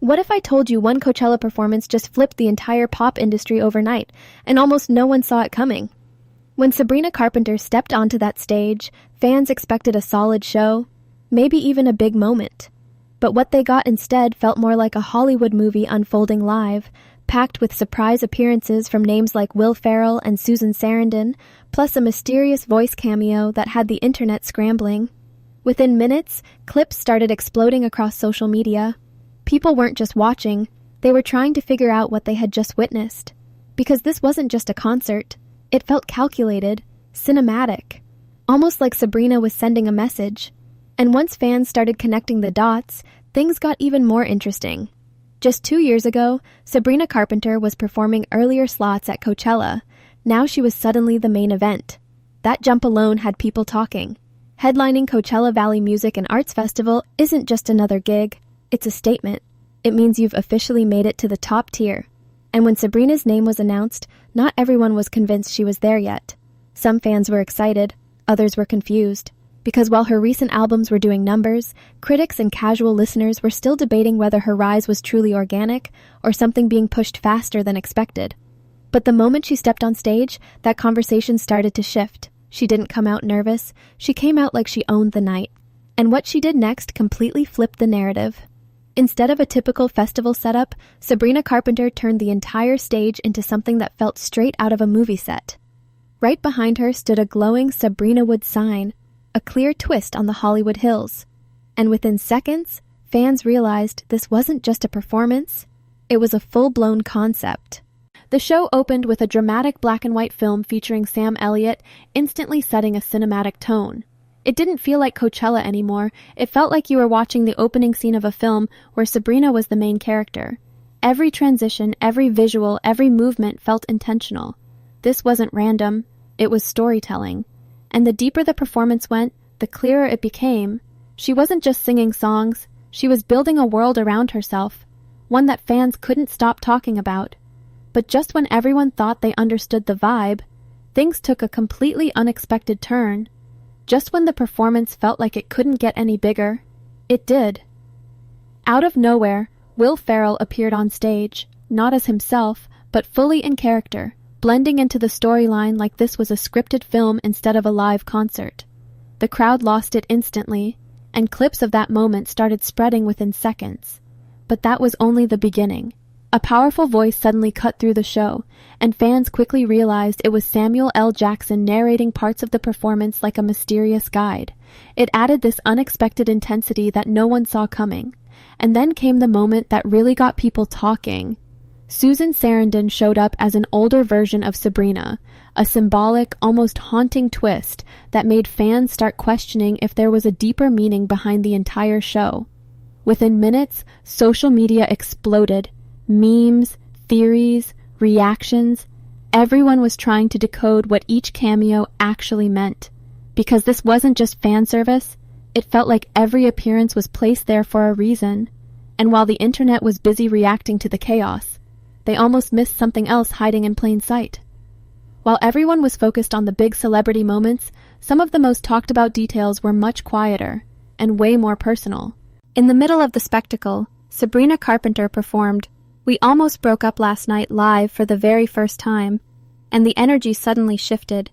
What if I told you one Coachella performance just flipped the entire pop industry overnight, and almost no one saw it coming? When Sabrina Carpenter stepped onto that stage, fans expected a solid show, maybe even a big moment. But what they got instead felt more like a Hollywood movie unfolding live, packed with surprise appearances from names like Will Ferrell and Susan Sarandon, plus a mysterious voice cameo that had the internet scrambling. Within minutes, clips started exploding across social media. People weren't just watching, they were trying to figure out what they had just witnessed. Because this wasn't just a concert, it felt calculated, cinematic, almost like Sabrina was sending a message. And once fans started connecting the dots, things got even more interesting. Just 2 years ago, Sabrina Carpenter was performing earlier slots at Coachella. Now she was suddenly the main event. That jump alone had people talking. Headlining Coachella Valley Music and Arts Festival isn't just another gig, it's a statement. It means you've officially made it to the top tier. And when Sabrina's name was announced, not everyone was convinced she was there yet. Some fans were excited, others were confused. Because while her recent albums were doing numbers, critics and casual listeners were still debating whether her rise was truly organic or something being pushed faster than expected. But the moment she stepped on stage, that conversation started to shift. She didn't come out nervous, she came out like she owned the night. And what she did next completely flipped the narrative. Instead of a typical festival setup, Sabrina Carpenter turned the entire stage into something that felt straight out of a movie set. Right behind her stood a glowing Sabrina Wood sign, a clear twist on the Hollywood Hills. And within seconds, fans realized this wasn't just a performance, it was a full-blown concept. The show opened with a dramatic black and white film featuring Sam Elliott, instantly setting a cinematic tone. It didn't feel like Coachella anymore, it felt like you were watching the opening scene of a film where Sabrina was the main character. Every transition, every visual, every movement felt intentional. This wasn't random, it was storytelling. And the deeper the performance went, the clearer it became. She wasn't just singing songs, she was building a world around herself, one that fans couldn't stop talking about. But just when everyone thought they understood the vibe, things took a completely unexpected turn. Just when the performance felt like it couldn't get any bigger, it did. Out of nowhere, Will Ferrell appeared on stage, not as himself, but fully in character, blending into the storyline like this was a scripted film instead of a live concert. The crowd lost it instantly, and clips of that moment started spreading within seconds. But that was only the beginning. A powerful voice suddenly cut through the show, and fans quickly realized it was Samuel L. Jackson narrating parts of the performance like a mysterious guide. It added this unexpected intensity that no one saw coming. And then came the moment that really got people talking. Susan Sarandon showed up as an older version of Sabrina, a symbolic, almost haunting twist that made fans start questioning if there was a deeper meaning behind the entire show. Within minutes, social media exploded. Memes, theories, reactions, everyone was trying to decode what each cameo actually meant. Because this wasn't just fan service, it felt like every appearance was placed there for a reason. And while the internet was busy reacting to the chaos, they almost missed something else hiding in plain sight. While everyone was focused on the big celebrity moments, some of the most talked about details were much quieter and way more personal. In the middle of the spectacle, Sabrina Carpenter performed "We Almost Broke Up Last Night" live for the very first time, and the energy suddenly shifted.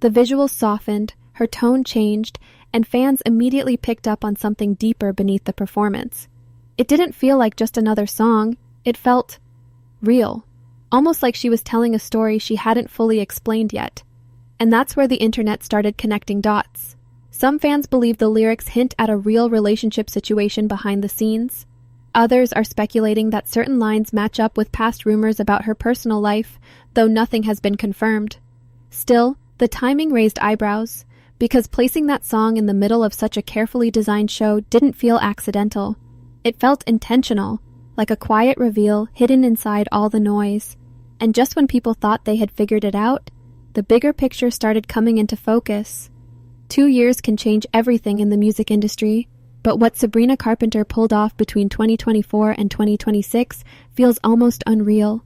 The visuals softened, her tone changed, and fans immediately picked up on something deeper beneath the performance. It didn't feel like just another song, it felt real, almost like she was telling a story she hadn't fully explained yet. And that's where the internet started connecting dots. Some fans believe the lyrics hint at a real relationship situation behind the scenes. Others are speculating that certain lines match up with past rumors about her personal life, though nothing has been confirmed. Still, the timing raised eyebrows, because placing that song in the middle of such a carefully designed show didn't feel accidental. It felt intentional, like a quiet reveal hidden inside all the noise. And just when people thought they had figured it out, the bigger picture started coming into focus. 2 years can change everything in the music industry, but what Sabrina Carpenter pulled off between 2024 and 2026 feels almost unreal.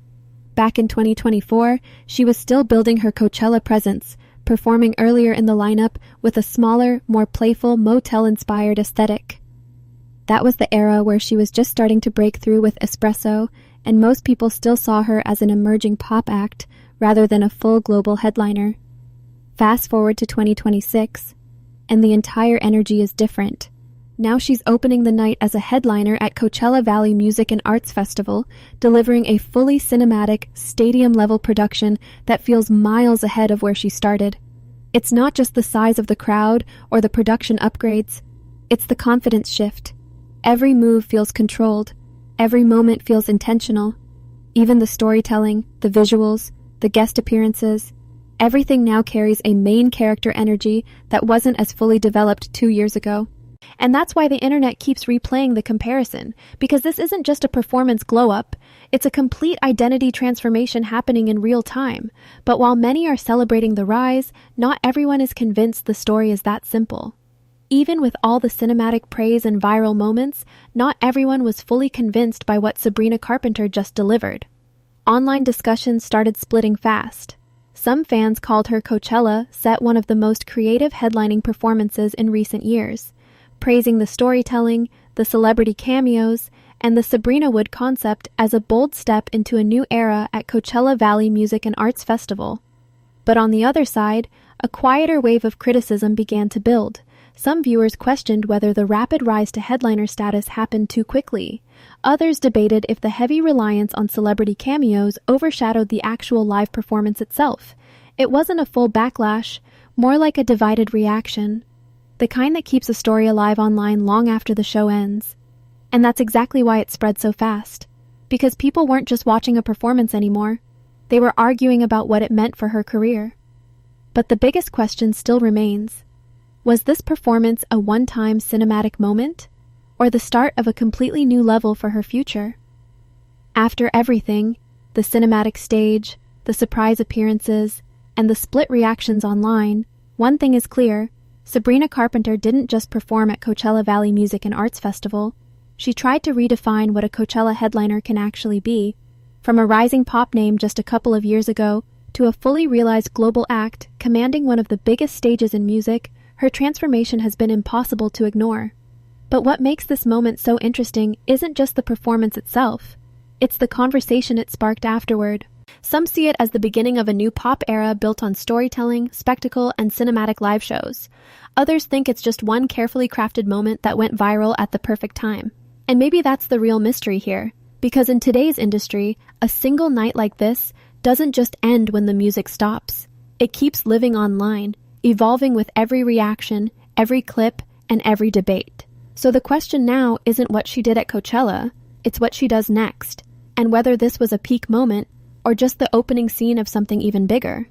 Back in 2024, she was still building her Coachella presence, performing earlier in the lineup with a smaller, more playful, motel-inspired aesthetic. That was the era where she was just starting to break through with Espresso, and most people still saw her as an emerging pop act rather than a full global headliner. Fast forward to 2026, and the entire energy is different. Now she's opening the night as a headliner at Coachella Valley Music and Arts Festival, delivering a fully cinematic, stadium-level production that feels miles ahead of where she started. It's not just the size of the crowd or the production upgrades, it's the confidence shift. Every move feels controlled. Every moment feels intentional. Even the storytelling, the visuals, the guest appearances, everything now carries a main character energy that wasn't as fully developed 2 years ago. And that's why the internet keeps replaying the comparison, because this isn't just a performance glow-up, it's a complete identity transformation happening in real time. But while many are celebrating the rise, not everyone is convinced the story is that simple. Even with all the cinematic praise and viral moments, not everyone was fully convinced by what Sabrina Carpenter just delivered. Online discussions started splitting fast. Some fans called her Coachella set one of the most creative headlining performances in recent years, praising the storytelling, the celebrity cameos, and the Sabrina Wood concept as a bold step into a new era at Coachella Valley Music and Arts Festival. But on the other side, a quieter wave of criticism began to build. Some viewers questioned whether the rapid rise to headliner status happened too quickly. Others debated if the heavy reliance on celebrity cameos overshadowed the actual live performance itself. It wasn't a full backlash, more like a divided reaction. The kind that keeps a story alive online long after the show ends. And that's exactly why it spread so fast. Because people weren't just watching a performance anymore. They were arguing about what it meant for her career. But the biggest question still remains. Was this performance a one-time cinematic moment, or the start of a completely new level for her future? After everything, the cinematic stage, the surprise appearances, and the split reactions online, one thing is clear: Sabrina Carpenter didn't just perform at Coachella Valley Music and Arts Festival. She tried to redefine what a Coachella headliner can actually be. From a rising pop name just a couple of years ago to a fully realized global act commanding one of the biggest stages in music, her transformation has been impossible to ignore. But what makes this moment so interesting isn't just the performance itself. It's the conversation it sparked afterward. Some see it as the beginning of a new pop era built on storytelling, spectacle, and cinematic live shows. Others think it's just one carefully crafted moment that went viral at the perfect time. And maybe that's the real mystery here, because in today's industry, a single night like this doesn't just end when the music stops. It keeps living online, evolving with every reaction, every clip, and every debate. So the question now isn't what she did at Coachella, it's what she does next, and whether this was a peak moment or just the opening scene of something even bigger.